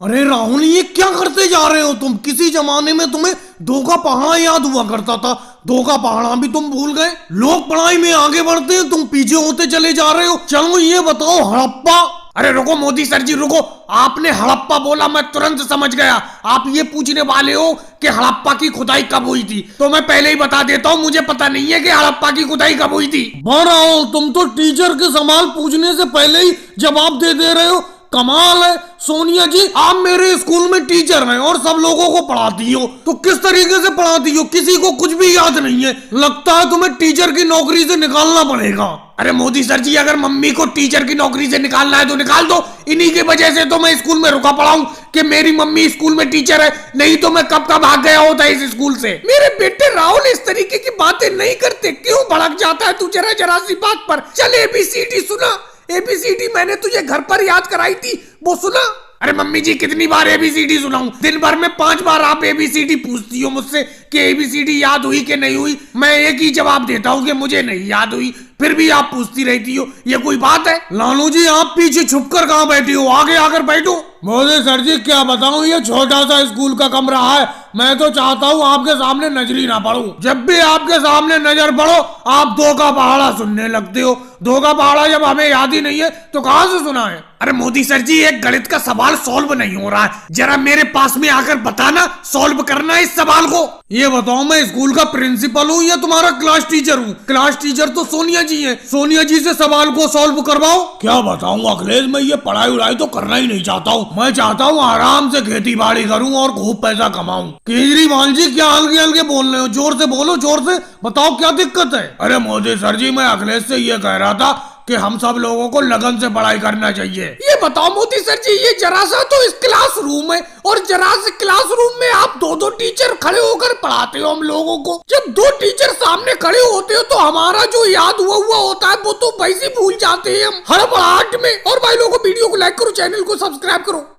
अरे राहुल, ये क्या करते जा रहे हो तुम? किसी जमाने में तुम्हें दो का पहाड़ा याद हुआ करता था, दो का पहाड़ा भी तुम भूल गए। लोग पढ़ाई में आगे बढ़ते हैं, तुम पीछे होते चले जा रहे हो। चलो ये बताओ, हड़प्पा। अरे रुको मोदी सर जी रुको, आपने हड़प्पा बोला मैं तुरंत समझ गया। आप ये पूछने वाले हो कि हड़प्पा की खुदाई कब हुई थी, तो मैं पहले ही बता देता हूँ, मुझे पता नहीं है कि हड़प्पा की खुदाई कब हुई थी। राहुल, तुम तो टीचर के सवाल पूछने से पहले ही जवाब दे रहे हो। कमाल है। सोनिया जी, आप मेरे स्कूल में टीचर हैं और सब लोगों को पढ़ाती हो, तो किस तरीके से पढ़ाती हो? किसी को कुछ भी याद नहीं है। लगता है तुम्हें टीचर की नौकरी से निकालना पड़ेगा। अरे मोदी सर जी, अगर मम्मी को टीचर की नौकरी से निकालना है तो निकाल दो। इन्हीं की वजह से तो मैं स्कूल में रुका पड़ा हूँ कि मेरी मम्मी स्कूल में टीचर है, नहीं तो मैं कब का भाग गया होता इस स्कूल से। मेरे बेटे राहुल, इस तरीके की बातें नहीं करते, क्यों भड़क जाता है तू जरा जरा सी बात पर? चल ABCD सुना। ABCD मैंने तुझे घर पर याद कराई थी, वो सुना? अरे मम्मी जी, कितनी बार ABCD सुनाऊं? दिन भर में 5 बार आप ABCD पूछती हो मुझसे कि ABCD याद हुई कि नहीं हुई। मैं एक ही जवाब देता हूँ कि मुझे नहीं याद हुई, फिर भी आप पूछती रहती हो। ये कोई बात है? लालू जी, आप पीछे छुपकर कहाँ बैठी हो? आगे आकर बैठो। मोदी सर जी, क्या बताऊं, ये छोटा सा स्कूल का कमरा है। मैं तो चाहता हूँ आपके सामने नजर ही ना पड़ूं। जब भी आपके सामने नजर पड़ो, आप दो का पहाड़ा सुनने लगते हो। दो का पहाड़ा जब हमें याद ही नहीं है तो कहाँ से सुना है? अरे मोदी सर जी, एक गणित का सवाल सॉल्व नहीं हो रहा है, जरा मेरे पास में आकर बताना, सॉल्व करना इस सवाल को। ये बताओ, मैं स्कूल का प्रिंसिपल हूँ या तुम्हारा क्लास टीचर हूँ? क्लास टीचर तो सोनिया जी हैं। सोनिया जी से सवाल को सॉल्व करवाओ। क्या बताऊँ अखिलेश, मैं ये पढ़ाई उड़ाई तो करना ही नहीं चाहता हूँ। मैं चाहता हूँ आराम से खेती बाड़ी करूँ और खूब पैसा कमाऊँ। केजरीवाल जी, क्या हल्के हल्के बोल रहे हो? जोर से बोलो, जोर से बताओ क्या दिक्कत है? अरे मोदी सर जी, मैं अखिलेश से ये कह रहा था कि हम सब लोगों को लगन से पढ़ाई करना चाहिए। ये बताओ मोदी सर जी, ये जरा सा तो इस क्लासरूम है और जरा से क्लासरूम में आप दो टीचर खड़े होकर पढ़ाते हो हम लोगों को। जब 2 टीचर सामने खड़े होते हो तो हमारा जो याद हुआ होता है वो तो वैसे भूल जाते हैं हम हड़बड़ाहट में। और भाई लोगों, वीडियो को लाइक करो, चैनल को सब्सक्राइब करो।